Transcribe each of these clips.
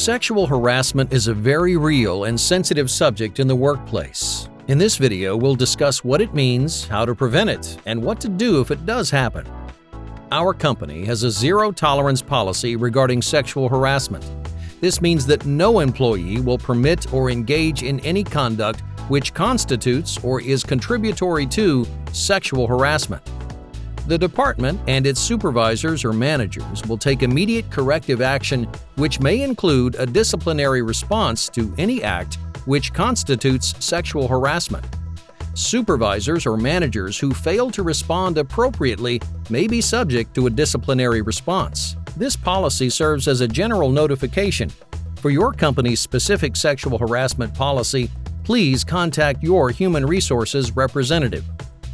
Sexual harassment is a very real and sensitive subject in the workplace. In this video, we'll discuss what it means, how to prevent it, and what to do if it does happen. Our company has a zero-tolerance policy regarding sexual harassment. This means that no employee will permit or engage in any conduct which constitutes or is contributory to sexual harassment. The department and its supervisors or managers will take immediate corrective action, which may include a disciplinary response to any act which constitutes sexual harassment. Supervisors or managers who fail to respond appropriately may be subject to a disciplinary response. This policy serves as a general notification. For your company's specific sexual harassment policy, please contact your human resources representative.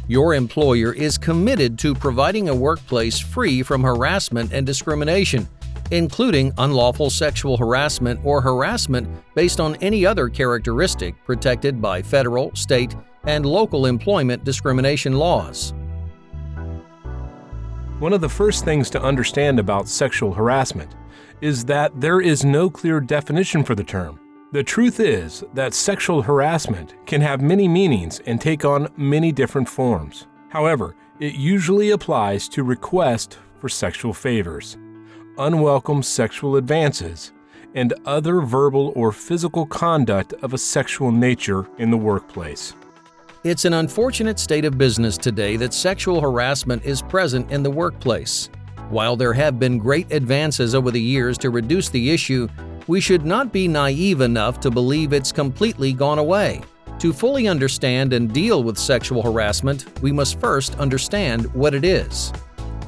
Your employer is committed to providing a workplace free from harassment and discrimination, including unlawful sexual harassment or harassment based on any other characteristic protected by federal, state, and local employment discrimination laws. One of the first things to understand about sexual harassment is that there is no clear definition for the term. The truth is that sexual harassment can have many meanings and take on many different forms. However, it usually applies to requests for sexual favors, unwelcome sexual advances, and other verbal or physical conduct of a sexual nature in the workplace. It's an unfortunate state of business today that sexual harassment is present in the workplace. While there have been great advances over the years to reduce the issue, we should not be naive enough to believe it's completely gone away. To fully understand and deal with sexual harassment, we must first understand what it is.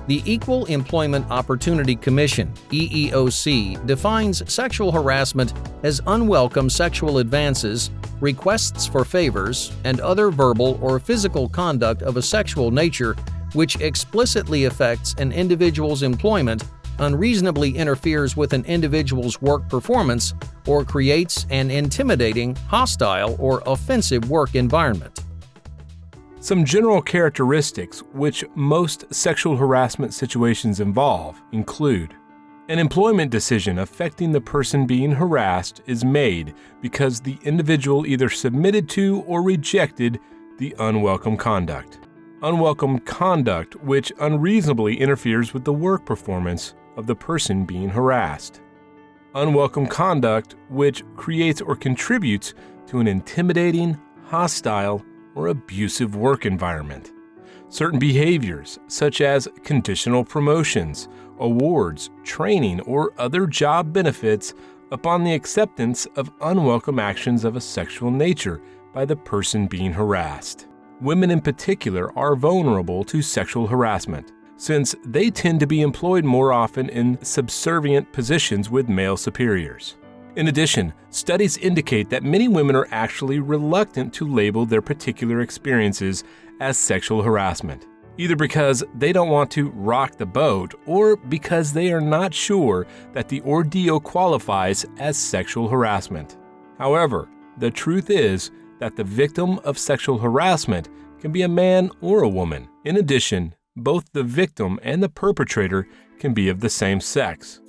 The Equal Employment Opportunity Commission, EEOC, defines sexual harassment as unwelcome sexual advances, requests for favors, and other verbal or physical conduct of a sexual nature which explicitly affects an individual's employment, unreasonably interferes with an individual's work performance, or creates an intimidating, hostile, or offensive work environment. Some general characteristics which most sexual harassment situations involve include: an employment decision affecting the person being harassed is made because the individual either submitted to or rejected the unwelcome conduct. Unwelcome conduct which unreasonably interferes with the work performance of the person being harassed. Unwelcome conduct which creates or contributes to an intimidating, hostile, or abusive work environment. Certain behaviors, such as conditional promotions, awards, training, or other job benefits upon the acceptance of unwelcome actions of a sexual nature by the person being harassed. Women in particular are vulnerable to sexual harassment, since they tend to be employed more often in subservient positions with male superiors. In addition, studies indicate that many women are actually reluctant to label their particular experiences as sexual harassment, either because they don't want to rock the boat or because they are not sure that the ordeal qualifies as sexual harassment. However, the truth is that the victim of sexual harassment can be a man or a woman. In addition, both the victim and the perpetrator can be of the same sex.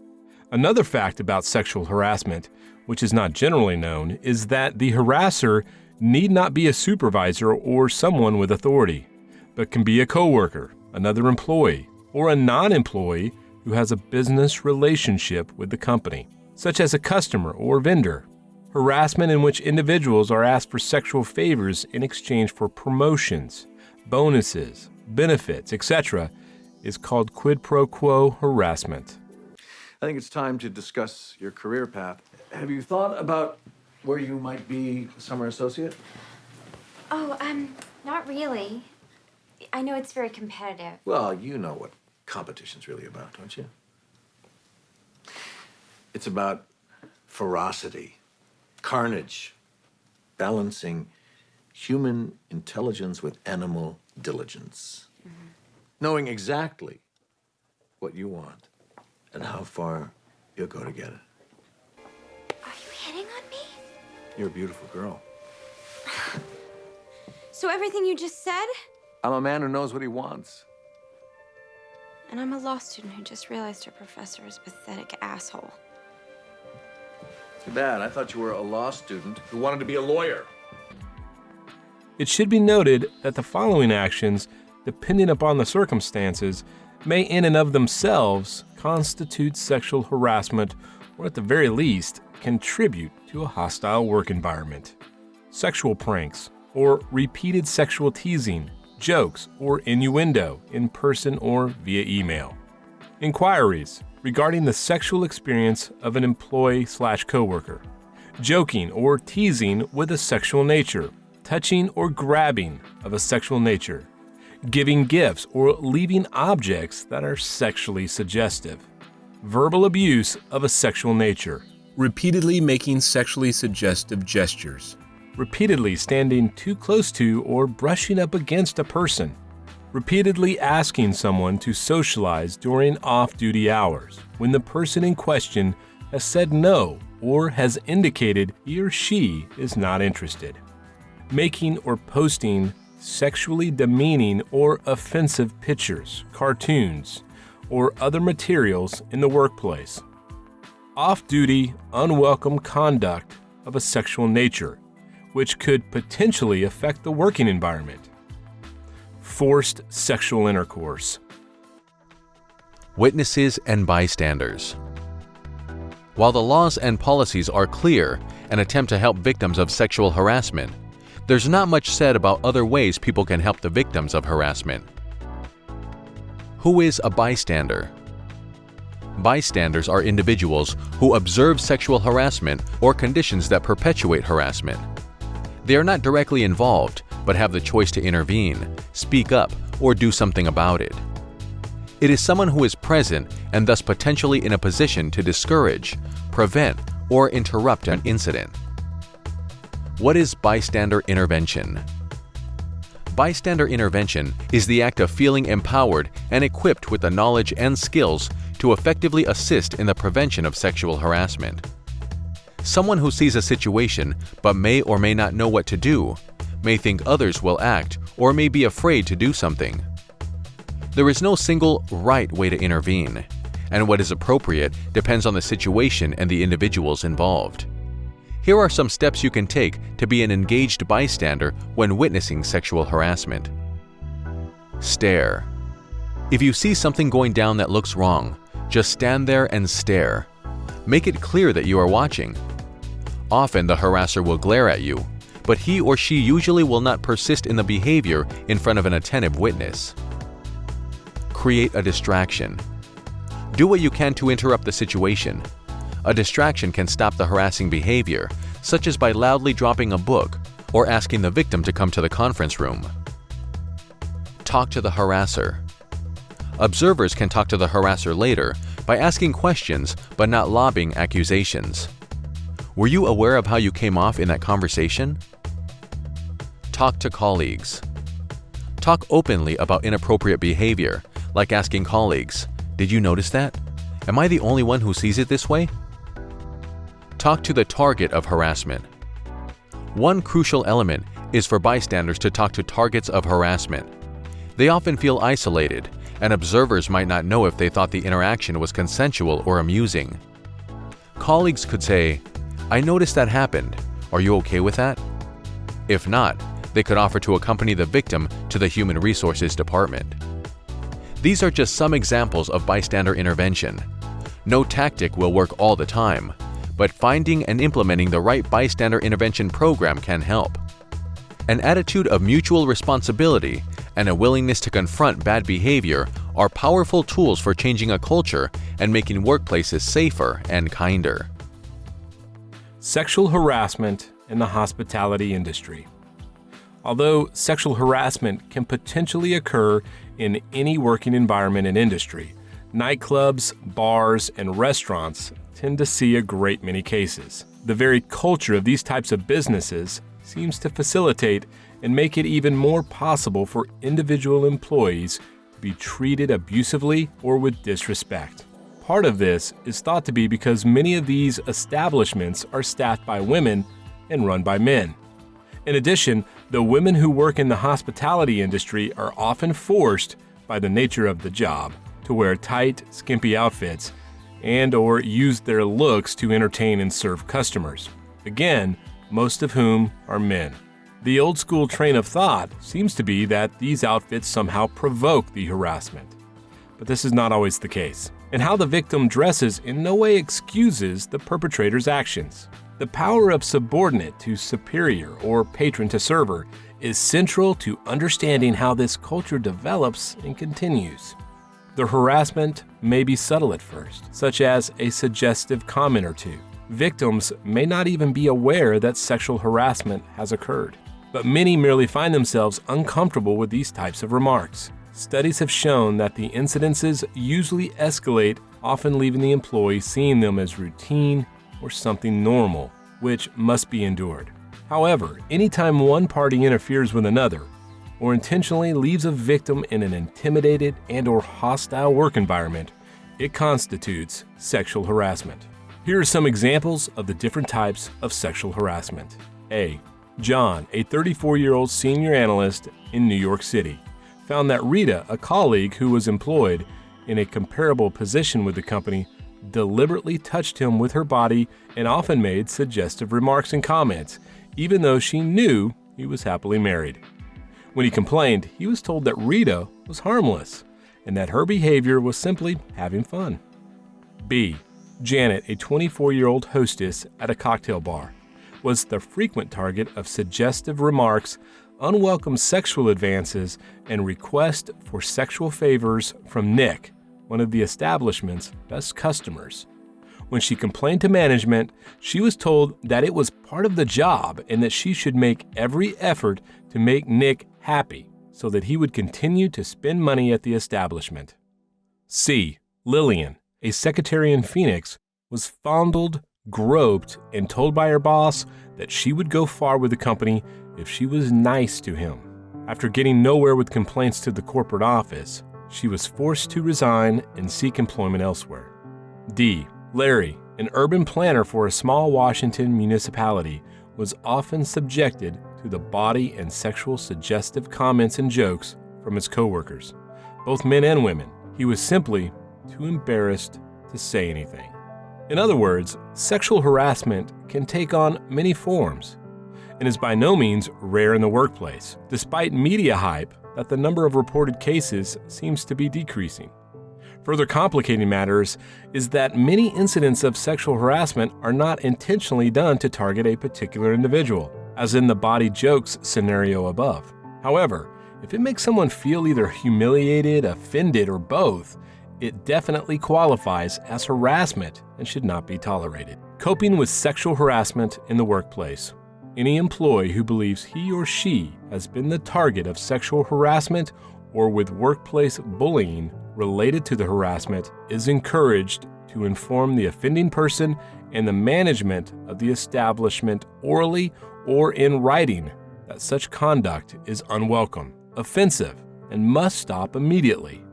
Another fact about sexual harassment, which is not generally known, is that the harasser need not be a supervisor or someone with authority, but can be a coworker, another employee, or a non-employee who has a business relationship with the company, such as a customer or vendor. Harassment in which individuals are asked for sexual favors in exchange for promotions, bonuses, benefits, etc., is called quid pro quo harassment. I think it's time to discuss your career path. Have you thought about where you might be a summer associate? Oh, not really. I know it's very competitive. Well, you know what competition's really about, don't you? It's about ferocity, carnage, balancing human intelligence with animal diligence. Mm-hmm. Knowing exactly what you want and how far you'll go to get it. Are you hitting on me? You're a beautiful girl. So everything you just said? I'm a man who knows what he wants. And I'm a law student who just realized her professor is a pathetic asshole. Too bad. I thought you were a law student who wanted to be a lawyer. It should be noted that the following actions, depending upon the circumstances, may in and of themselves constitute sexual harassment or at the very least contribute to a hostile work environment. Sexual pranks or repeated sexual teasing, jokes, or innuendo in person or via email. Inquiries regarding the sexual experience of an employee/coworker. Joking or teasing with a sexual nature. Touching or grabbing of a sexual nature. Giving gifts or leaving objects that are sexually suggestive. Verbal abuse of a sexual nature. Repeatedly making sexually suggestive gestures. Repeatedly standing too close to or brushing up against a person. Repeatedly asking someone to socialize during off-duty hours when the person in question has said no or has indicated he or she is not interested. Making or posting sexually demeaning or offensive pictures, cartoons, or other materials in the workplace. Off-duty, unwelcome conduct of a sexual nature, which could potentially affect the working environment. Forced sexual intercourse. Witnesses and bystanders. While the laws and policies are clear and attempt to help victims of sexual harassment, there's not much said about other ways people can help the victims of harassment. Who is a bystander? Bystanders are individuals who observe sexual harassment or conditions that perpetuate harassment. They are not directly involved, but have the choice to intervene, speak up, or do something about it. It is someone who is present and thus potentially in a position to discourage, prevent, or interrupt an incident. What is bystander intervention? Bystander intervention is the act of feeling empowered and equipped with the knowledge and skills to effectively assist in the prevention of sexual harassment. Someone who sees a situation but may or may not know what to do, may think others will act, or may be afraid to do something. There is no single right way to intervene, and what is appropriate depends on the situation and the individuals involved. Here are some steps you can take to be an engaged bystander when witnessing sexual harassment. Stare. If you see something going down that looks wrong, just stand there and stare. Make it clear that you are watching. Often the harasser will glare at you, but he or she usually will not persist in the behavior in front of an attentive witness. Create a distraction. Do what you can to interrupt the situation. A distraction can stop the harassing behavior, such as by loudly dropping a book or asking the victim to come to the conference room. Talk to the harasser. Observers can talk to the harasser later by asking questions but not lobbing accusations. Were you aware of how you came off in that conversation? Talk to colleagues. Talk openly about inappropriate behavior, like asking colleagues, "Did you notice that? Am I the only one who sees it this way?" Talk to the target of harassment. One crucial element is for bystanders to talk to targets of harassment. They often feel isolated, and observers might not know if they thought the interaction was consensual or amusing. Colleagues could say, "I noticed that happened. Are you okay with that?" If not, they could offer to accompany the victim to the Human Resources Department. These are just some examples of bystander intervention. No tactic will work all the time, but finding and implementing the right bystander intervention program can help. An attitude of mutual responsibility and a willingness to confront bad behavior are powerful tools for changing a culture and making workplaces safer and kinder. Sexual harassment in the hospitality industry. Although sexual harassment can potentially occur in any working environment and industry, nightclubs, bars, and restaurants tend to see a great many cases. The very culture of these types of businesses seems to facilitate and make it even more possible for individual employees to be treated abusively or with disrespect. Part of this is thought to be because many of these establishments are staffed by women and run by men. In addition, the women who work in the hospitality industry are often forced, by the nature of the job, to wear tight, skimpy outfits and/or used their looks to entertain and serve customers. Again, most of whom are men. The old school train of thought seems to be that these outfits somehow provoke the harassment. But this is not always the case. And how the victim dresses in no way excuses the perpetrator's actions. The power of subordinate to superior or patron to server is central to understanding how this culture develops and continues. The harassment may be subtle at first, such as a suggestive comment or two. Victims may not even be aware that sexual harassment has occurred, but many merely find themselves uncomfortable with these types of remarks. Studies have shown that the incidences usually escalate, often leaving the employee seeing them as routine or something normal, which must be endured. However, anytime one party interferes with another, or intentionally leaves a victim in an intimidated and/or hostile work environment, it constitutes sexual harassment. Here are some examples of the different types of sexual harassment. A. John, a 34-year-old senior analyst in New York City, found that Rita, a colleague who was employed in a comparable position with the company, deliberately touched him with her body and often made suggestive remarks and comments, even though she knew he was happily married. When he complained, he was told that Rita was harmless and that her behavior was simply having fun. B. Janet, a 24-year-old hostess at a cocktail bar, was the frequent target of suggestive remarks, unwelcome sexual advances, and requests for sexual favors from Nick, one of the establishment's best customers. When she complained to management, she was told that it was part of the job and that she should make every effort to make Nick happy so that he would continue to spend money at the establishment. C. Lillian, a secretary in Phoenix, was fondled, groped, and told by her boss that she would go far with the company if she was nice to him. After getting nowhere with complaints to the corporate office, she was forced to resign and seek employment elsewhere. D. Larry, an urban planner for a small Washington municipality, was often subjected to the body and sexual suggestive comments and jokes from his coworkers, both men and women. He was simply too embarrassed to say anything. In other words, sexual harassment can take on many forms and is by no means rare in the workplace, despite media hype that the number of reported cases seems to be decreasing. Further complicating matters is that many incidents of sexual harassment are not intentionally done to target a particular individual, as in the body jokes scenario above. However, if it makes someone feel either humiliated, offended, or both, it definitely qualifies as harassment and should not be tolerated. Coping with sexual harassment in the workplace. Any employee who believes he or she has been the target of sexual harassment or with workplace bullying related to the harassment is encouraged to inform the offending person and the management of the establishment orally or in writing that such conduct is unwelcome, offensive, and must stop immediately.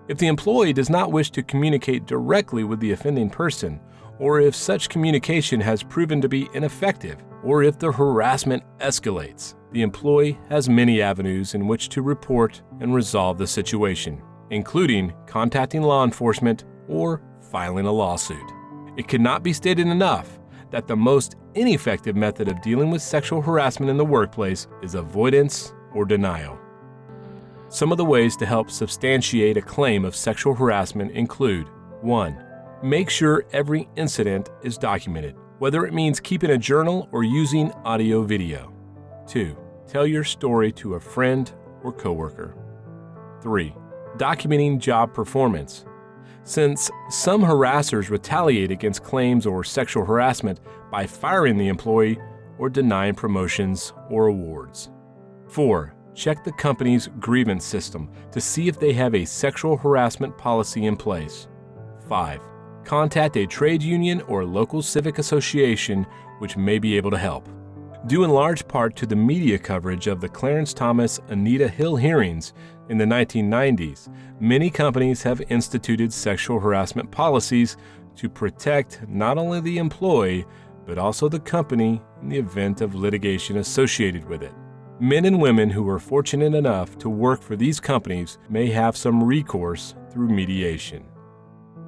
If the employee does not wish to communicate directly with the offending person, or if such communication has proven to be ineffective, or if the harassment escalates, the employee has many avenues in which to report and resolve the situation, including contacting law enforcement or filing a lawsuit. It cannot be stated enough that the most ineffective method of dealing with sexual harassment in the workplace is avoidance or denial. Some of the ways to help substantiate a claim of sexual harassment include: 1. Make sure every incident is documented, whether it means keeping a journal or using audio-video. 2. Tell your story to a friend or coworker. 3. Documenting job performance. Since some harassers retaliate against claims or sexual harassment by firing the employee or denying promotions or awards. 4. Check the company's grievance system to see if they have a sexual harassment policy in place. 5. Contact a trade union or local civic association which may be able to help. Due in large part to the media coverage of the Clarence Thomas Anita Hill hearings in the 1990s, many companies have instituted sexual harassment policies to protect not only the employee, but also the company in the event of litigation associated with it. Men and women who are fortunate enough to work for these companies may have some recourse through mediation.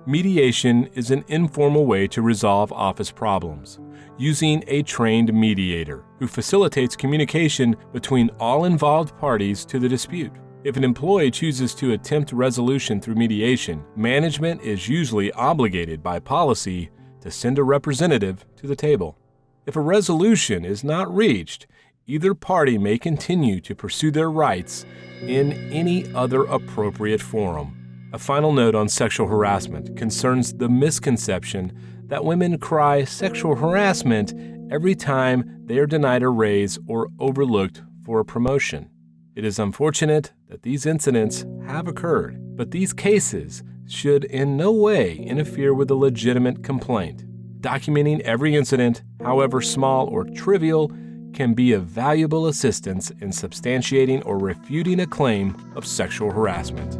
Mediation is an informal way to resolve office problems, using a trained mediator who facilitates communication between all involved parties to the dispute. If an employee chooses to attempt resolution through mediation, management is usually obligated by policy to send a representative to the table. If a resolution is not reached, either party may continue to pursue their rights in any other appropriate forum. A final note on sexual harassment concerns the misconception that women cry sexual harassment every time they are denied a raise or overlooked for a promotion. It is unfortunate that these incidents have occurred, but these cases should in no way interfere with a legitimate complaint. Documenting every incident, however small or trivial, can be of valuable assistance in substantiating or refuting a claim of sexual harassment.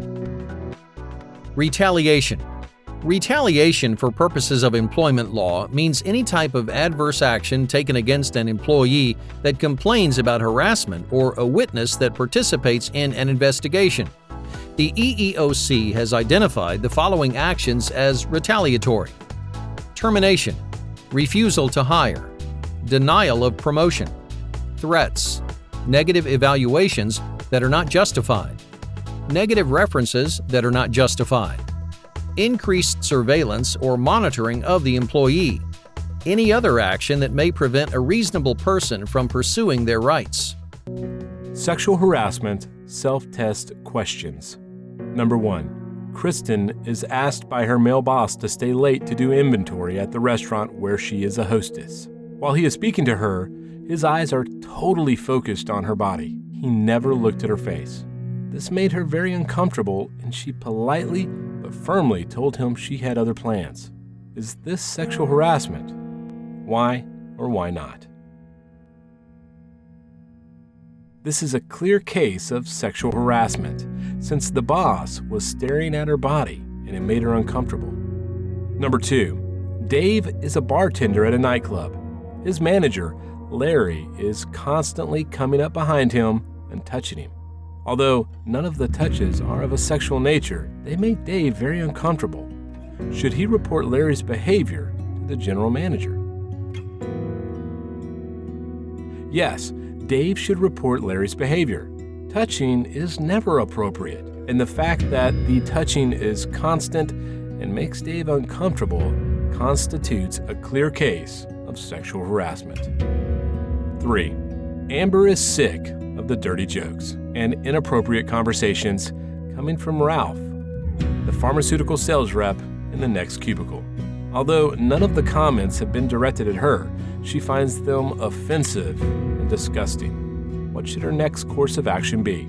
Retaliation. Retaliation for purposes of employment law means any type of adverse action taken against an employee that complains about harassment or a witness that participates in an investigation. The EEOC has identified the following actions as retaliatory: termination, refusal to hire, denial of promotion, threats, negative evaluations that are not justified, negative references that are not justified, increased surveillance or monitoring of the employee, any other action that may prevent a reasonable person from pursuing their rights. Sexual harassment self-test questions. Number 1. Kristen is asked by her male boss to stay late to do inventory at the restaurant where she is a hostess. While he is speaking to her, his eyes are totally focused on her body. He never looked at her face. This made her very uncomfortable, and she politely but firmly told him she had other plans. Is this sexual harassment? Why or why not? This is a clear case of sexual harassment, since the boss was staring at her body and it made her uncomfortable. Number 2. Dave is a bartender at a nightclub. His manager, Larry, is constantly coming up behind him and touching him. Although none of the touches are of a sexual nature, they make Dave very uncomfortable. Should he report Larry's behavior to the general manager? Yes, Dave should report Larry's behavior. Touching is never appropriate, and the fact that the touching is constant and makes Dave uncomfortable constitutes a clear case of sexual harassment. 3. Amber is sick of the dirty jokes and inappropriate conversations coming from Ralph, the pharmaceutical sales rep in the next cubicle. Although none of the comments have been directed at her, she finds them offensive and disgusting. What should her next course of action be?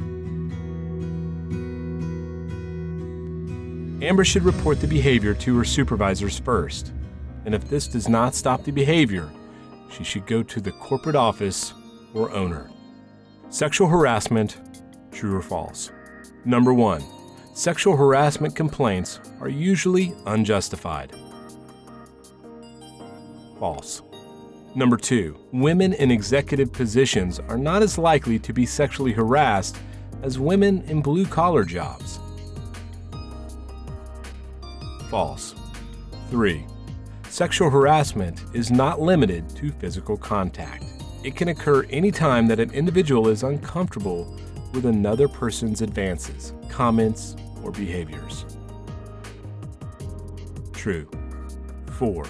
Amber should report the behavior to her supervisors first, and if this does not stop the behavior, she should go to the corporate office or owner. Sexual harassment, true or false? Number 1. Sexual harassment complaints are usually unjustified. False. Number 2. Women in executive positions are not as likely to be sexually harassed as women in blue-collar jobs. False. 3. Sexual harassment is not limited to physical contact. It can occur anytime that an individual is uncomfortable with another person's advances, comments, or behaviors. True. 4.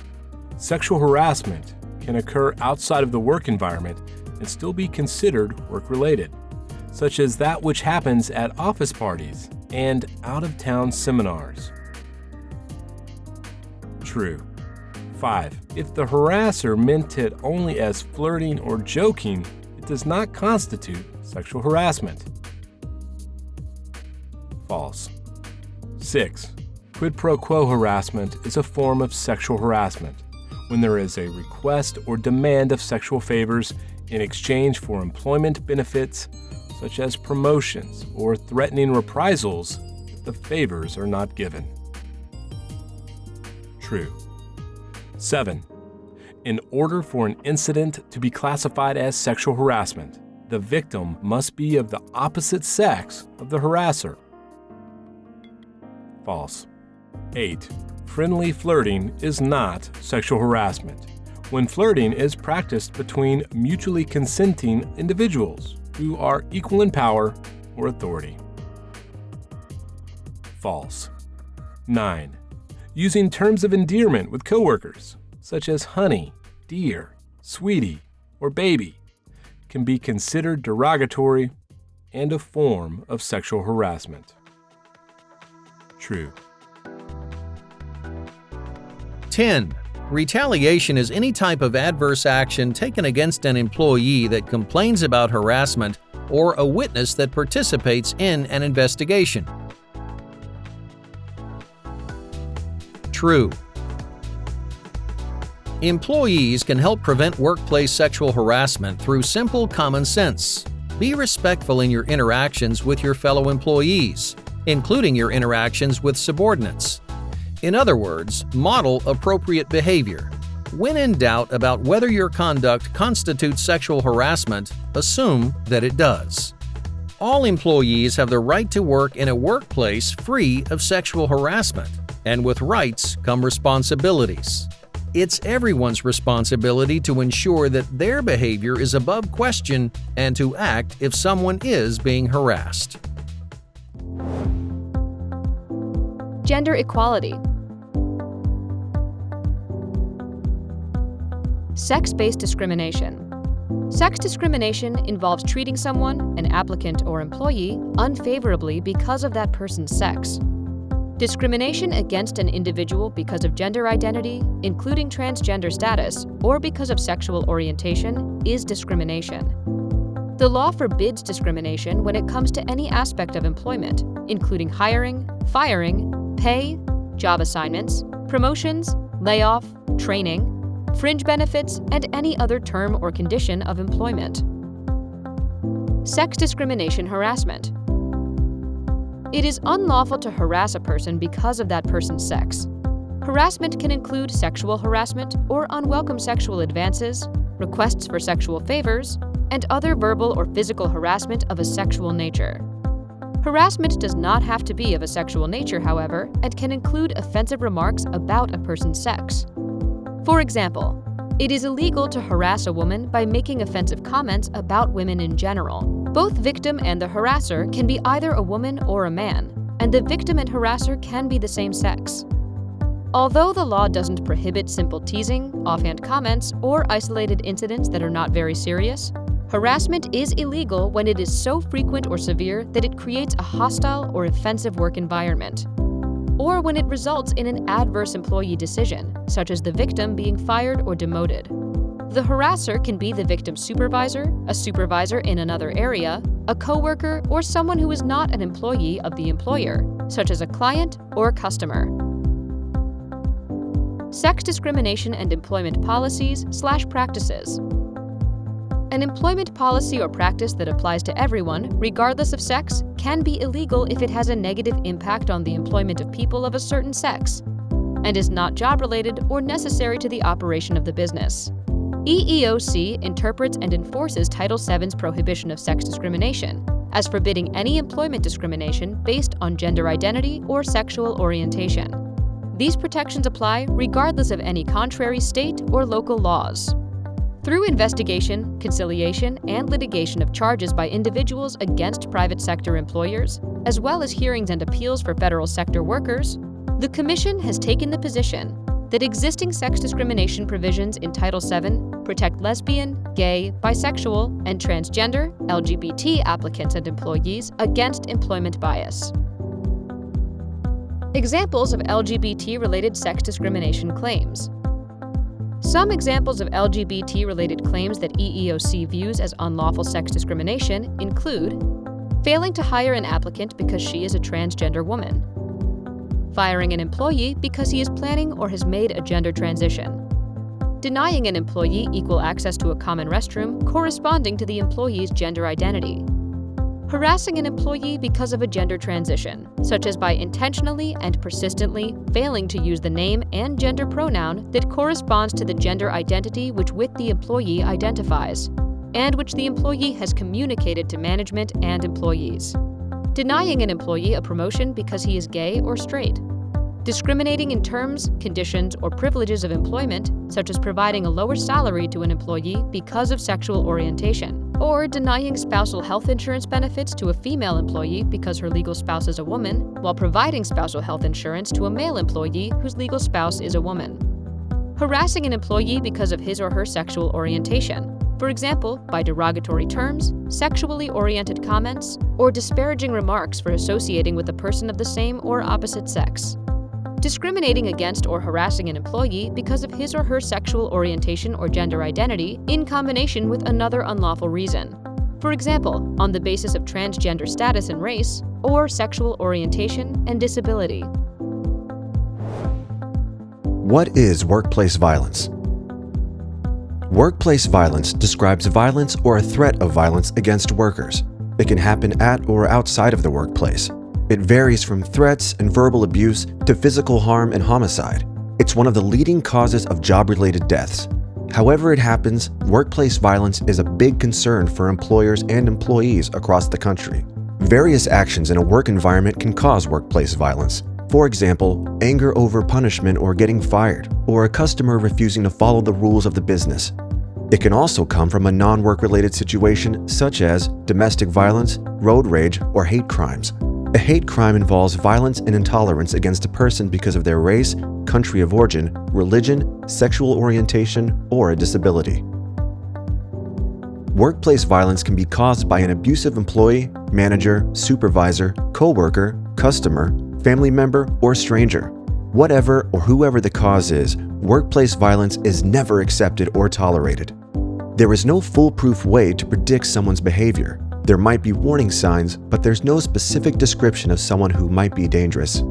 Sexual harassment can occur outside of the work environment and still be considered work-related, such as that which happens at office parties and out-of-town seminars. True. 5. If the harasser meant it only as flirting or joking, it does not constitute sexual harassment. False. 6. Quid pro quo harassment is a form of sexual harassment when there is a request or demand of sexual favors in exchange for employment benefits, such as promotions or threatening reprisals if the favors are not given. True. 7. In order for an incident to be classified as sexual harassment, the victim must be of the opposite sex of the harasser. False. 8. Friendly flirting is not sexual harassment when flirting is practiced between mutually consenting individuals who are equal in power or authority. False. 9. Using terms of endearment with coworkers, such as honey, dear, sweetie, or baby, can be considered derogatory and a form of sexual harassment. True. 10. Retaliation is any type of adverse action taken against an employee that complains about harassment or a witness that participates in an investigation. True. Employees can help prevent workplace sexual harassment through simple common sense. Be respectful in your interactions with your fellow employees, including your interactions with subordinates. In other words, model appropriate behavior. When in doubt about whether your conduct constitutes sexual harassment, assume that it does. All employees have the right to work in a workplace free of sexual harassment, and with rights come responsibilities. It's everyone's responsibility to ensure that their behavior is above question and to act if someone is being harassed. Gender equality. Sex-based discrimination. Sex discrimination involves treating someone, an applicant or employee, unfavorably because of that person's sex. Discrimination against an individual because of gender identity, including transgender status, or because of sexual orientation, is discrimination. The law forbids discrimination when it comes to any aspect of employment, including hiring, firing, pay, job assignments, promotions, layoff, training, fringe benefits, and any other term or condition of employment. Sex discrimination harassment. It is unlawful to harass a person because of that person's sex. Harassment can include sexual harassment or unwelcome sexual advances, requests for sexual favors, and other verbal or physical harassment of a sexual nature. Harassment does not have to be of a sexual nature, however, and can include offensive remarks about a person's sex. For example, it is illegal to harass a woman by making offensive comments about women in general. Both victim and the harasser can be either a woman or a man, and the victim and harasser can be the same sex. Although the law doesn't prohibit simple teasing, offhand comments, or isolated incidents that are not very serious, harassment is illegal when it is so frequent or severe that it creates a hostile or offensive work environment, or when it results in an adverse employee decision, such as the victim being fired or demoted. The harasser can be the victim's supervisor, a supervisor in another area, a coworker, or someone who is not an employee of the employer, such as a client or customer. Sex discrimination and employment policies/practices. An employment policy or practice that applies to everyone, regardless of sex, can be illegal if it has a negative impact on the employment of people of a certain sex and is not job-related or necessary to the operation of the business. EEOC interprets and enforces Title VII's prohibition of sex discrimination as forbidding any employment discrimination based on gender identity or sexual orientation. These protections apply regardless of any contrary state or local laws. Through investigation, conciliation, and litigation of charges by individuals against private sector employers, as well as hearings and appeals for federal sector workers, the Commission has taken the position that existing sex discrimination provisions in Title VII protect lesbian, gay, bisexual, and transgender LGBT applicants and employees against employment bias. Examples of LGBT-related sex discrimination claims. Some examples of LGBT-related claims that EEOC views as unlawful sex discrimination include failing to hire an applicant because she is a transgender woman, firing an employee because he is planning or has made a gender transition, denying an employee equal access to a common restroom corresponding to the employee's gender identity, harassing an employee because of a gender transition, such as by intentionally and persistently failing to use the name and gender pronoun that corresponds to the gender identity which the employee identifies, and which the employee has communicated to management and employees. Denying an employee a promotion because he is gay or straight. discriminating in terms, conditions, or privileges of employment, such as providing a lower salary to an employee because of sexual orientation, or denying spousal health insurance benefits to a female employee because her legal spouse is a woman, while providing spousal health insurance to a male employee whose legal spouse is a woman. Harassing an employee because of his or her sexual orientation, for example, by derogatory terms, sexually oriented comments, or disparaging remarks for associating with a person of the same or opposite sex. Discriminating against or harassing an employee because of his or her sexual orientation or gender identity in combination with another unlawful reason. For example, on the basis of transgender status and race, or sexual orientation and disability. What is workplace violence? Workplace violence describes violence or a threat of violence against workers. It can happen at or outside of the workplace. It varies from threats and verbal abuse to physical harm and homicide. It's one of the leading causes of job-related deaths. However it happens, workplace violence is a big concern for employers and employees across the country. Various actions in a work environment can cause workplace violence. For example, anger over punishment or getting fired, or a customer refusing to follow the rules of the business. It can also come from a non-work related situation such as domestic violence, road rage, or hate crimes. A hate crime involves violence and intolerance against a person because of their race, country of origin, religion, sexual orientation, or a disability. Workplace violence can be caused by an abusive employee, manager, supervisor, coworker, customer, family member, or stranger. Whatever or whoever the cause is, workplace violence is never accepted or tolerated. There is no foolproof way to predict someone's behavior. There might be warning signs, but there's no specific description of someone who might be dangerous.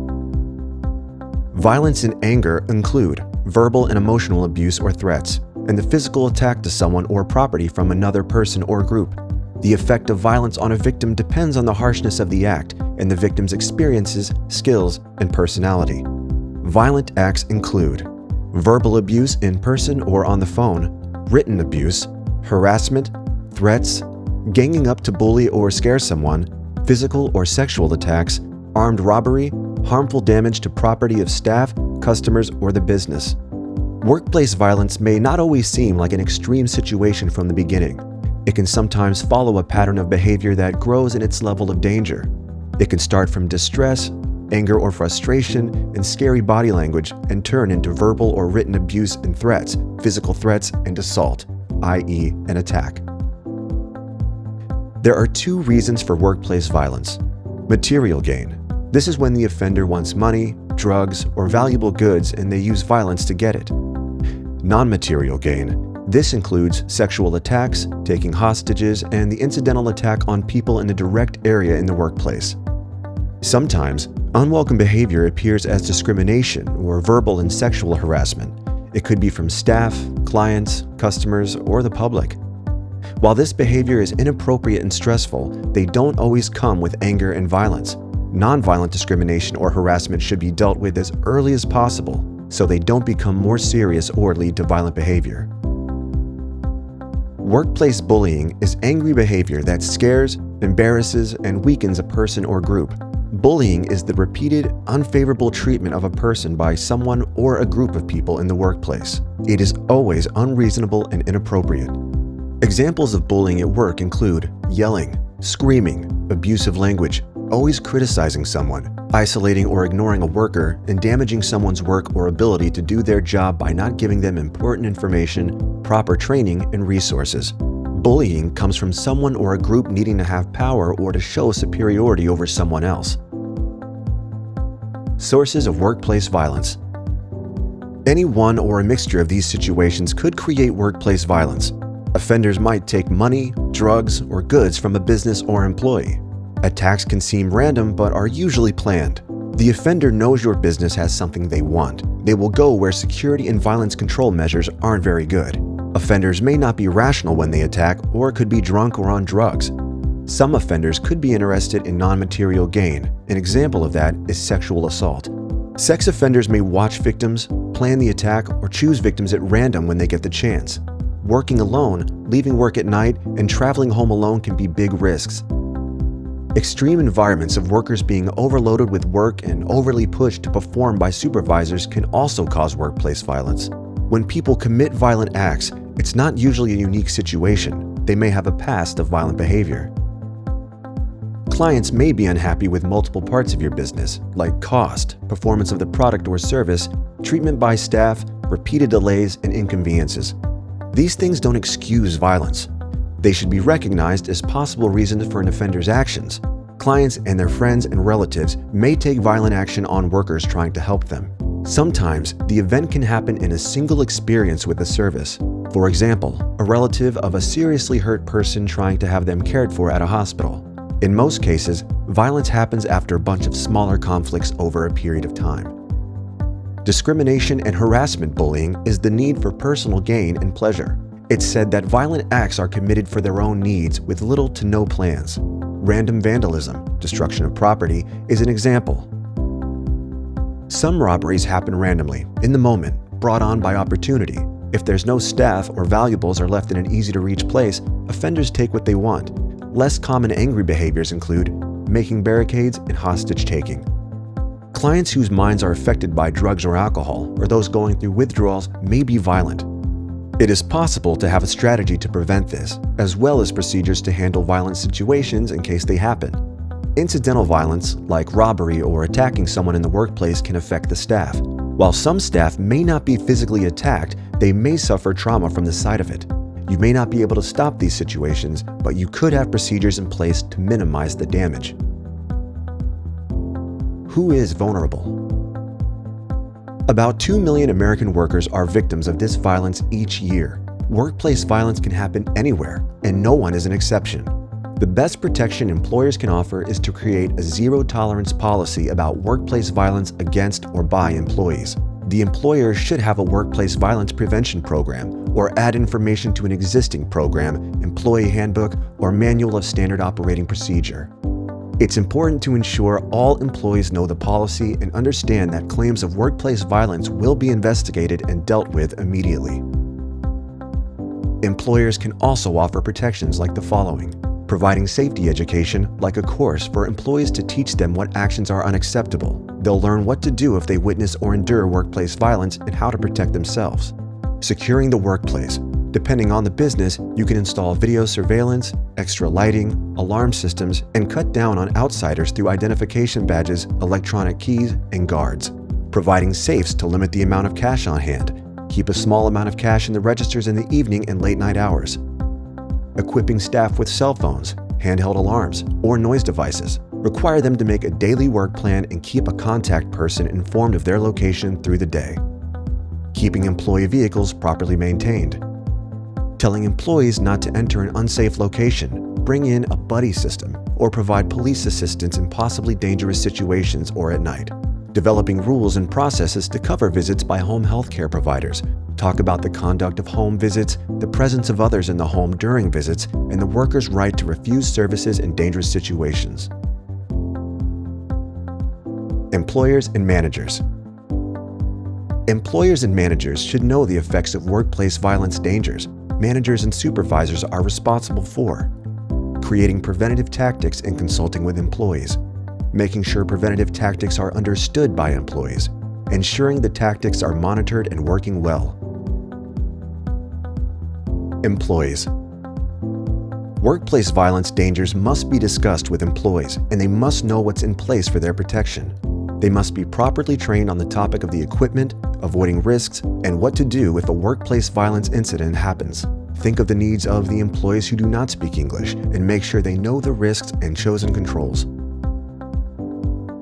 Violence and anger include verbal and emotional abuse or threats, and the physical attack to someone or property from another person or group. The effect of violence on a victim depends on the harshness of the act and the victim's experiences, skills, and personality. Violent acts include verbal abuse in person or on the phone, written abuse, harassment, threats, ganging up to bully or scare someone, physical or sexual attacks, armed robbery, harmful damage to property of staff, customers, or the business. Workplace violence may not always seem like an extreme situation from the beginning. It can sometimes follow a pattern of behavior that grows in its level of danger. It can start from distress, anger or frustration, and scary body language and turn into verbal or written abuse and threats, physical threats, and assault, i.e., an attack. There are two reasons for workplace violence. Material gain. This is when the offender wants money, drugs, or valuable goods and they use violence to get it. Non-material gain. This includes sexual attacks, taking hostages, and the incidental attack on people in a direct area in the workplace. Sometimes, unwelcome behavior appears as discrimination or verbal and sexual harassment. It could be from staff, clients, customers, or the public. While this behavior is inappropriate and stressful, they don't always come with anger and violence. Nonviolent discrimination or harassment should be dealt with as early as possible so they don't become more serious or lead to violent behavior. Workplace bullying is angry behavior that scares, embarrasses, and weakens a person or group. Bullying is the repeated, unfavorable treatment of a person by someone or a group of people in the workplace. It is always unreasonable and inappropriate. Examples of bullying at work include yelling, screaming, abusive language, always criticizing someone, isolating or ignoring a worker, and damaging someone's work or ability to do their job by not giving them important information, proper training, and resources. Bullying comes from someone or a group needing to have power or to show superiority over someone else. Sources of workplace violence. Any one or a mixture of these situations could create workplace violence. Offenders might take money, drugs, or goods from a business or employee. Attacks can seem random but are usually planned. The offender knows your business has something they want. They will go where security and violence control measures aren't very good. Offenders may not be rational when they attack or could be drunk or on drugs. Some offenders could be interested in non-material gain. An example of that is sexual assault. Sex offenders may watch victims, plan the attack, or choose victims at random when they get the chance. Working alone, leaving work at night, and traveling home alone can be big risks. Extreme environments of workers being overloaded with work and overly pushed to perform by supervisors can also cause workplace violence. When people commit violent acts, it's not usually a unique situation. They may have a past of violent behavior. Clients may be unhappy with multiple parts of your business, like cost, performance of the product or service, treatment by staff, repeated delays, and inconveniences. These things don't excuse violence. They should be recognized as possible reasons for an offender's actions. Clients and their friends and relatives may take violent action on workers trying to help them. Sometimes, the event can happen in a single experience with the service. For example, a relative of a seriously hurt person trying to have them cared for at a hospital. In most cases, violence happens after a bunch of smaller conflicts over a period of time. Discrimination and harassment bullying is the need for personal gain and pleasure. It's said that violent acts are committed for their own needs with little to no plans. Random vandalism, destruction of property, is an example. Some robberies happen randomly, in the moment, brought on by opportunity. If there's no staff or valuables are left in an easy-to-reach place, offenders take what they want. Less common angry behaviors include making barricades and hostage-taking. Clients whose minds are affected by drugs or alcohol, or those going through withdrawals, may be violent. It is possible to have a strategy to prevent this, as well as procedures to handle violent situations in case they happen. Incidental violence, like robbery or attacking someone in the workplace, can affect the staff. While some staff may not be physically attacked, they may suffer trauma from the sight of it. You may not be able to stop these situations, but you could have procedures in place to minimize the damage. Who is vulnerable? About 2 million American workers are victims of this violence each year. Workplace violence can happen anywhere, and no one is an exception. The best protection employers can offer is to create a zero-tolerance policy about workplace violence against or by employees. The employer should have a workplace violence prevention program or add information to an existing program, employee handbook, or manual of standard operating procedure. It's important to ensure all employees know the policy and understand that claims of workplace violence will be investigated and dealt with immediately. Employers can also offer protections like the following: providing safety education, like a course for employees to teach them what actions are unacceptable. They'll learn what to do if they witness or endure workplace violence and how to protect themselves. Securing the workplace. Depending on the business, you can install video surveillance, extra lighting, alarm systems, and cut down on outsiders through identification badges, electronic keys, and guards. Providing safes to limit the amount of cash on hand. Keep a small amount of cash in the registers in the evening and late night hours. Equipping staff with cell phones, handheld alarms, or noise devices. Require them to make a daily work plan and keep a contact person informed of their location through the day. Keeping employee vehicles properly maintained. Telling employees not to enter an unsafe location, bring in a buddy system, or provide police assistance in possibly dangerous situations or at night. Developing rules and processes to cover visits by home health care providers. Talk about the conduct of home visits, the presence of others in the home during visits, and the worker's right to refuse services in dangerous situations. Employers and managers. Employers and managers should know the effects of workplace violence dangers managers and supervisors are responsible for. Creating preventative tactics and consulting with employees. Making sure preventative tactics are understood by employees. Ensuring the tactics are monitored and working well. Employees. Workplace violence dangers must be discussed with employees, and they must know what's in place for their protection. They must be properly trained on the topic of the equipment, avoiding risks, and what to do if a workplace violence incident happens. Think of the needs of the employees who do not speak English, and make sure they know the risks and chosen controls.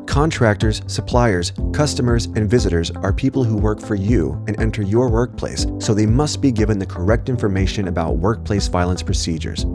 Contractors, suppliers, customers, and visitors are people who work for you and enter your workplace, so they must be given the correct information about workplace violence procedures.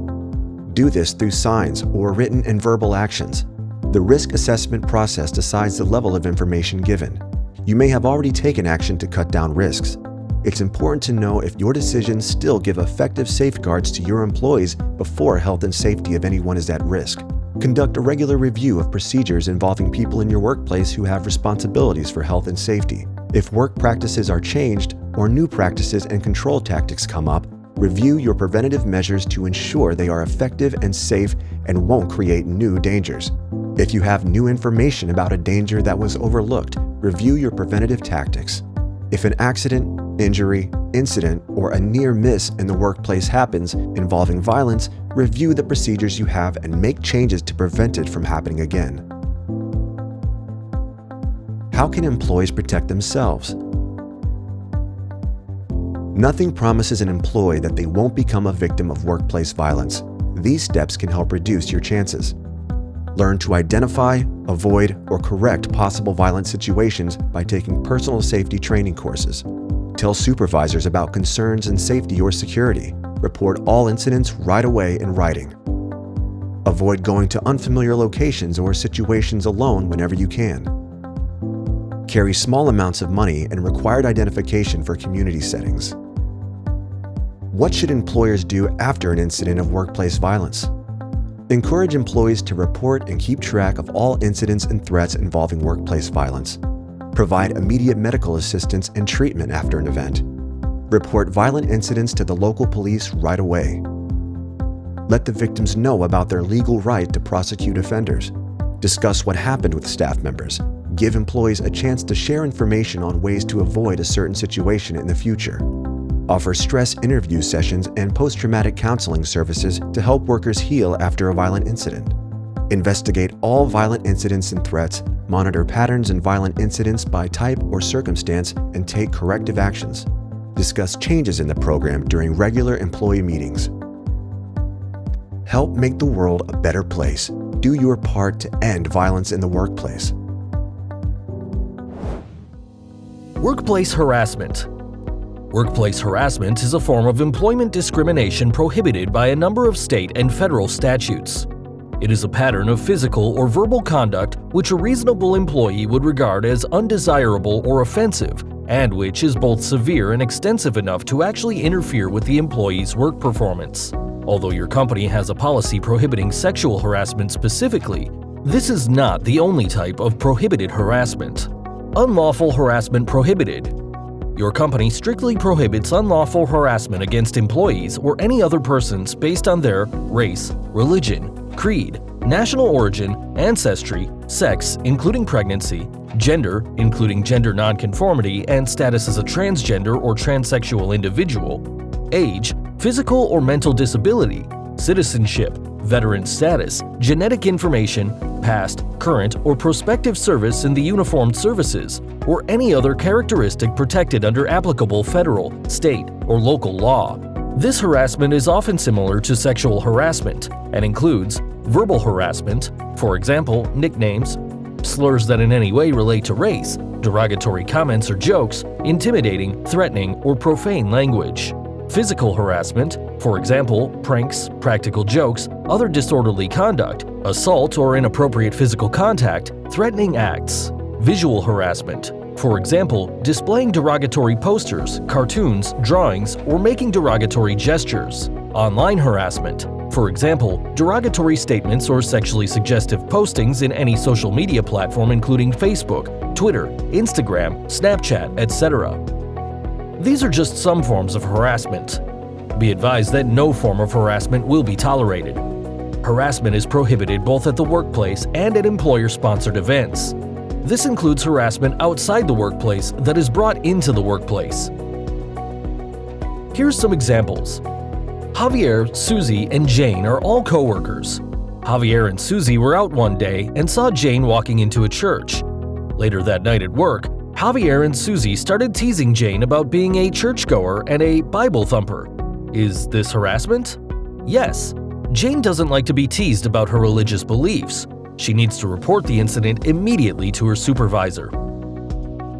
Do this through signs or written and verbal actions. The risk assessment process decides the level of information given. You may have already taken action to cut down risks. It's important to know if your decisions still give effective safeguards to your employees before health and safety of anyone is at risk. Conduct a regular review of procedures involving people in your workplace who have responsibilities for health and safety. If work practices are changed or new practices and control tactics come up, Review your preventative measures to ensure they are effective and safe and won't create new dangers. If you have new information about a danger that was overlooked, review your preventative tactics. If an accident, injury, incident, or a near miss in the workplace happens involving violence, review the procedures you have and make changes to prevent it from happening again. How can employees protect themselves? Nothing promises an employee that they won't become a victim of workplace violence. These steps can help reduce your chances. Learn to identify, avoid, or correct possible violent situations by taking personal safety training courses. Tell supervisors about concerns in safety or security. Report all incidents right away in writing. Avoid going to unfamiliar locations or situations alone whenever you can. Carry small amounts of money and required identification for community settings. What should employers do after an incident of workplace violence? Encourage employees to report and keep track of all incidents and threats involving workplace violence. Provide immediate medical assistance and treatment after an event. Report violent incidents to the local police right away. Let the victims know about their legal right to prosecute offenders. Discuss what happened with staff members. Give employees a chance to share information on ways to avoid a certain situation in the future. Offer stress interview sessions and post-traumatic counseling services to help workers heal after a violent incident. Investigate all violent incidents and threats, monitor patterns in violent incidents by type or circumstance, and take corrective actions. Discuss changes in the program during regular employee meetings. Help make the world a better place. Do your part to end violence in the workplace. Workplace harassment. Workplace harassment is a form of employment discrimination prohibited by a number of state and federal statutes. It is a pattern of physical or verbal conduct which a reasonable employee would regard as undesirable or offensive, and which is both severe and extensive enough to actually interfere with the employee's work performance. Although your company has a policy prohibiting sexual harassment specifically, this is not the only type of prohibited harassment. Unlawful harassment prohibited. Your company strictly prohibits unlawful harassment against employees or any other persons based on their race, religion, creed, national origin, ancestry, sex, including pregnancy, gender, including gender nonconformity and status as a transgender or transsexual individual, age, physical or mental disability, citizenship, veteran status, genetic information, past, current, or prospective service in the uniformed services, or any other characteristic protected under applicable federal, state, or local law. This harassment is often similar to sexual harassment and includes verbal harassment, for example, nicknames, slurs that in any way relate to race, derogatory comments or jokes, intimidating, threatening, or profane language. Physical harassment, for example, pranks, practical jokes, other disorderly conduct, assault or inappropriate physical contact, threatening acts. Visual harassment, for example, displaying derogatory posters, cartoons, drawings, or making derogatory gestures. Online harassment, for example, derogatory statements or sexually suggestive postings in any social media platform including Facebook, Twitter, Instagram, Snapchat, etc. These are just some forms of harassment. Be advised that no form of harassment will be tolerated. Harassment is prohibited both at the workplace and at employer-sponsored events. This includes harassment outside the workplace that is brought into the workplace. Here's some examples. Javier, Susie, and Jane are all co-workers. Javier and Susie were out one day and saw Jane walking into a church. Later that night at work, Javier and Susie started teasing Jane about being a churchgoer and a Bible thumper. Is this harassment? Yes. Jane doesn't like to be teased about her religious beliefs. She needs to report the incident immediately to her supervisor.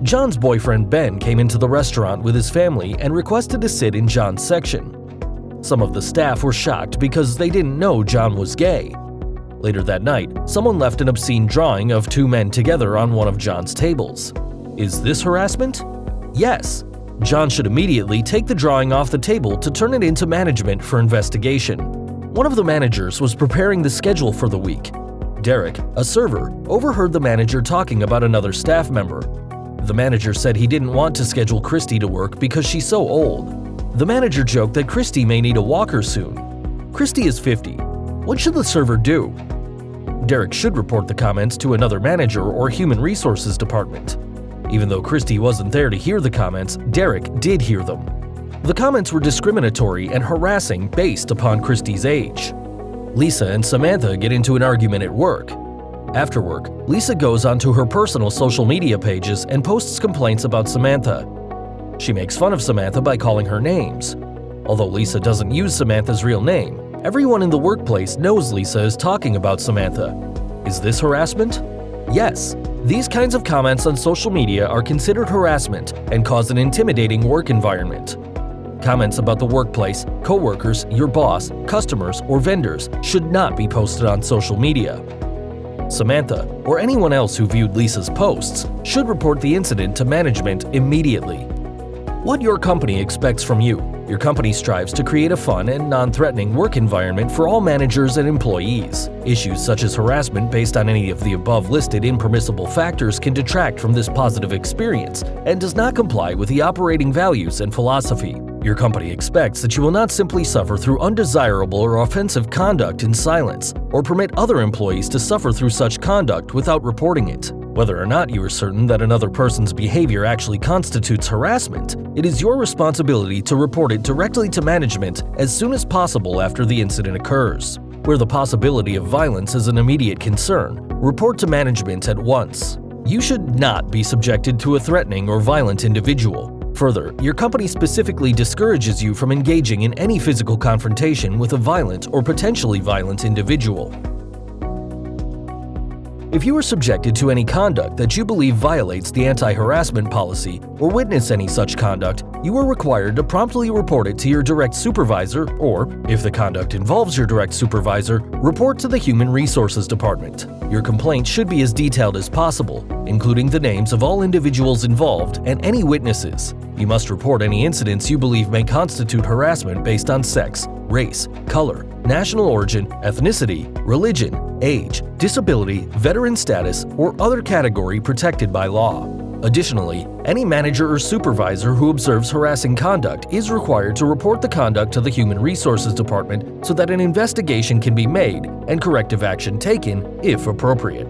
John's boyfriend Ben came into the restaurant with his family and requested to sit in John's section. Some of the staff were shocked because they didn't know John was gay. Later that night, someone left an obscene drawing of two men together on one of John's tables. Is this harassment? Yes. John should immediately take the drawing off the table to turn it into management for investigation. One of the managers was preparing the schedule for the week. Derek, a server, overheard the manager talking about another staff member. The manager said he didn't want to schedule Christy to work because she's so old. The manager joked that Christy may need a walker soon. Christy is 50. What should the server do? Derek should report the comments to another manager or human resources department. Even though Christy wasn't there to hear the comments, Derek did hear them. The comments were discriminatory and harassing based upon Christy's age. Lisa and Samantha get into an argument at work. After work, Lisa goes onto her personal social media pages and posts complaints about Samantha. She makes fun of Samantha by calling her names. Although Lisa doesn't use Samantha's real name, everyone in the workplace knows Lisa is talking about Samantha. Is this harassment? Yes. These kinds of comments on social media are considered harassment and cause an intimidating work environment. Comments about the workplace, coworkers, your boss, customers, or vendors should not be posted on social media. Samantha, or anyone else who viewed Lisa's posts, should report the incident to management immediately. What your company expects from you. Your company strives to create a fun and non-threatening work environment for all managers and employees. Issues such as harassment based on any of the above-listed impermissible factors can detract from this positive experience and does not comply with the operating values and philosophy. Your company expects that you will not simply suffer through undesirable or offensive conduct in silence, or permit other employees to suffer through such conduct without reporting it. Whether or not you are certain that another person's behavior actually constitutes harassment, it is your responsibility to report it directly to management as soon as possible after the incident occurs. Where the possibility of violence is an immediate concern, report to management at once. You should not be subjected to a threatening or violent individual. Further, your company specifically discourages you from engaging in any physical confrontation with a violent or potentially violent individual. If you are subjected to any conduct that you believe violates the anti-harassment policy or witness any such conduct, you are required to promptly report it to your direct supervisor or, if the conduct involves your direct supervisor, report to the Human Resources Department. Your complaint should be as detailed as possible, including the names of all individuals involved and any witnesses. You must report any incidents you believe may constitute harassment based on sex, race, color, national origin, ethnicity, religion, age, disability, veteran status, or other category protected by law. Additionally, any manager or supervisor who observes harassing conduct is required to report the conduct to the Human Resources Department so that an investigation can be made and corrective action taken if appropriate.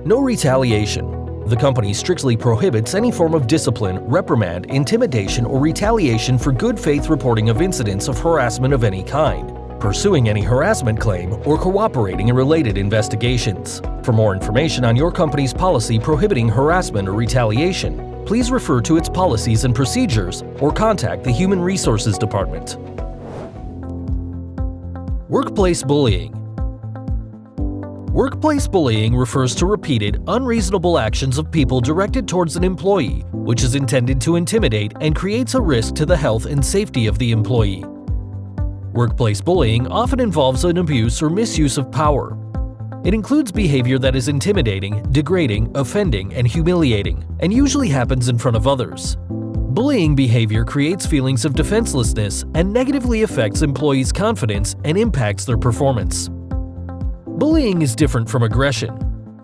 No retaliation. The company strictly prohibits any form of discipline, reprimand, intimidation, or retaliation for good faith reporting of incidents of harassment of any kind, pursuing any harassment claim, or cooperating in related investigations. For more information on your company's policy prohibiting harassment or retaliation, please refer to its policies and procedures or contact the Human Resources Department. Workplace bullying. Workplace bullying refers to repeated, unreasonable actions of people directed towards an employee, which is intended to intimidate and creates a risk to the health and safety of the employee. Workplace bullying often involves an abuse or misuse of power. It includes behavior that is intimidating, degrading, offending, and humiliating, and usually happens in front of others. Bullying behavior creates feelings of defenselessness and negatively affects employees' confidence and impacts their performance. Bullying is different from aggression.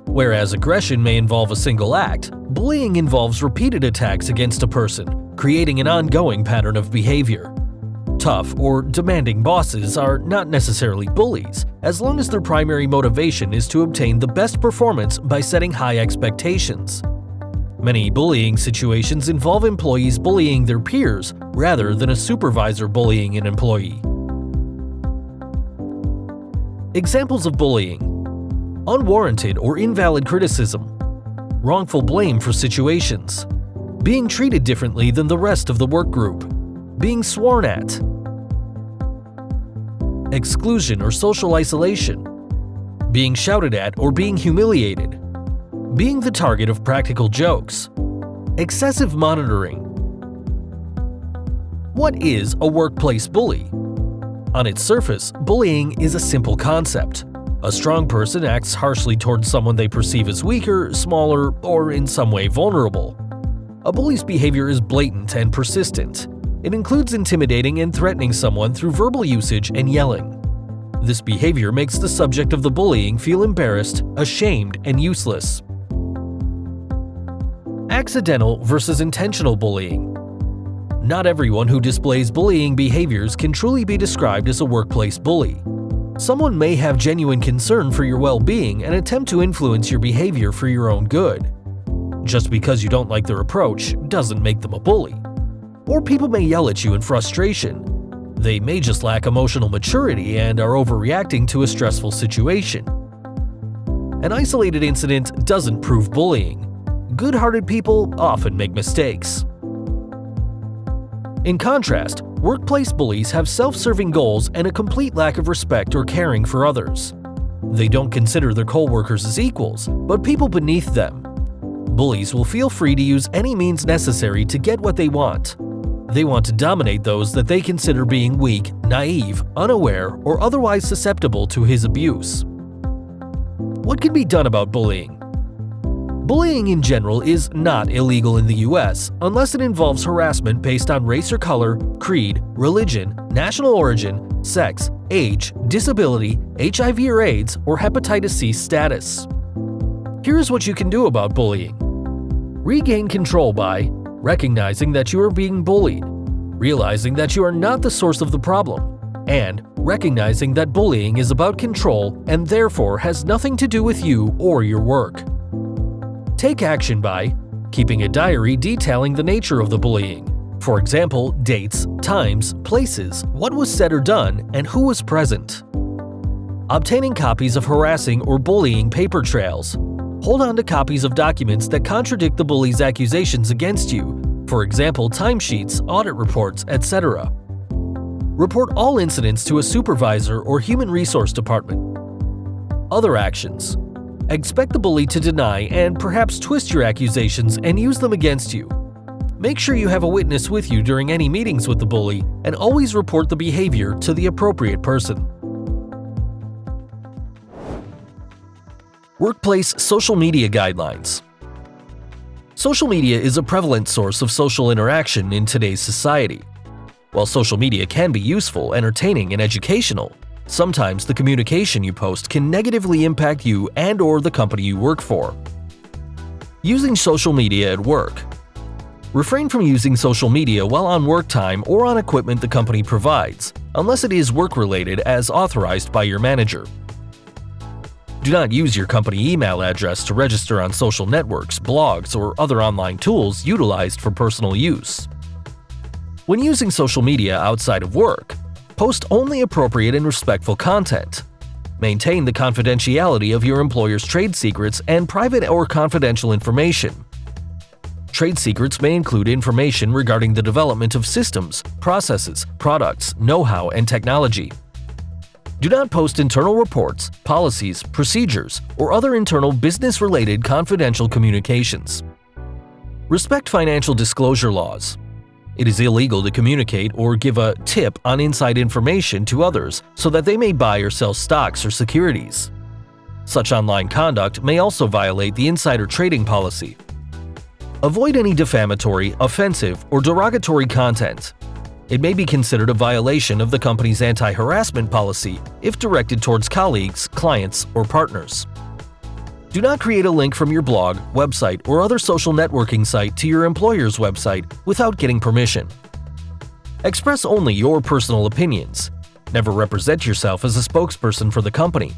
Whereas aggression may involve a single act, bullying involves repeated attacks against a person, creating an ongoing pattern of behavior. Tough or demanding bosses are not necessarily bullies, as long as their primary motivation is to obtain the best performance by setting high expectations. Many bullying situations involve employees bullying their peers rather than a supervisor bullying an employee. Examples of bullying: unwarranted or invalid criticism, wrongful blame for situations, being treated differently than the rest of the work group, being sworn at, exclusion or social isolation, being shouted at or being humiliated, being the target of practical jokes, excessive monitoring. What is a workplace bully? On its surface, bullying is a simple concept. A strong person acts harshly towards someone they perceive as weaker, smaller, or in some way vulnerable. A bully's behavior is blatant and persistent. It includes intimidating and threatening someone through verbal usage and yelling. This behavior makes the subject of the bullying feel embarrassed, ashamed, and useless. Accidental versus intentional bullying. Not everyone who displays bullying behaviors can truly be described as a workplace bully. Someone may have genuine concern for your well-being and attempt to influence your behavior for your own good. Just because you don't like their approach doesn't make them a bully. Or people may yell at you in frustration. They may just lack emotional maturity and are overreacting to a stressful situation. An isolated incident doesn't prove bullying. Good-hearted people often make mistakes. In contrast, workplace bullies have self-serving goals and a complete lack of respect or caring for others. They don't consider their co-workers as equals, but people beneath them. Bullies will feel free to use any means necessary to get what they want. They want to dominate those that they consider being weak, naive, unaware, or otherwise susceptible to his abuse. What can be done about bullying? Bullying in general is not illegal in the US unless it involves harassment based on race or color, creed, religion, national origin, sex, age, disability, HIV or AIDS, or hepatitis C status. Here's what you can do about bullying. Regain control by recognizing that you are being bullied, realizing that you are not the source of the problem, and recognizing that bullying is about control and therefore has nothing to do with you or your work. Take action by keeping a diary detailing the nature of the bullying. For example, dates, times, places, what was said or done, and who was present. Obtaining copies of harassing or bullying paper trails. Hold on to copies of documents that contradict the bully's accusations against you, for example, timesheets, audit reports, etc. Report all incidents to a supervisor or human resource department. Other actions. Expect the bully to deny and perhaps twist your accusations and use them against you. Make sure you have a witness with you during any meetings with the bully and always report the behavior to the appropriate person. Workplace social media guidelines. Social media is a prevalent source of social interaction in today's society. While social media can be useful, entertaining, and educational, sometimes the communication you post can negatively impact you and/or the company you work for. Using social media at work. Refrain from using social media while on work time or on equipment the company provides, unless it is work-related as authorized by your manager. Do not use your company email address to register on social networks, blogs, or other online tools utilized for personal use. When using social media outside of work, post only appropriate and respectful content. Maintain the confidentiality of your employer's trade secrets and private or confidential information. Trade secrets may include information regarding the development of systems, processes, products, know-how, and technology. Do not post internal reports, policies, procedures, or other internal business-related confidential communications. Respect financial disclosure laws. It is illegal to communicate or give a tip on inside information to others so that they may buy or sell stocks or securities. Such online conduct may also violate the insider trading policy. Avoid any defamatory, offensive, or derogatory content. It may be considered a violation of the company's anti-harassment policy if directed towards colleagues, clients, or partners. Do not create a link from your blog, website, or other social networking site to your employer's website without getting permission. Express only your personal opinions. Never represent yourself as a spokesperson for the company.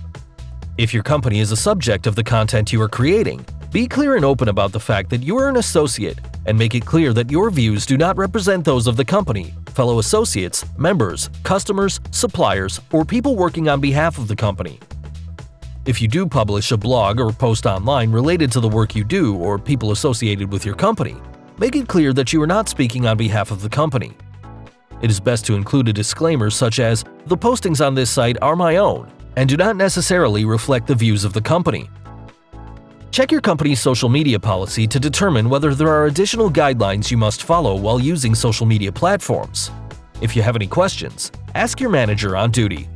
If your company is a subject of the content you are creating, be clear and open about the fact that you are an associate and make it clear that your views do not represent those of the company, fellow associates, members, customers, suppliers, or people working on behalf of the company. If you do publish a blog or post online related to the work you do or people associated with your company, make it clear that you are not speaking on behalf of the company. It is best to include a disclaimer such as, "The postings on this site are my own and do not necessarily reflect the views of the company." Check your company's social media policy to determine whether there are additional guidelines you must follow while using social media platforms. If you have any questions, ask your manager on duty.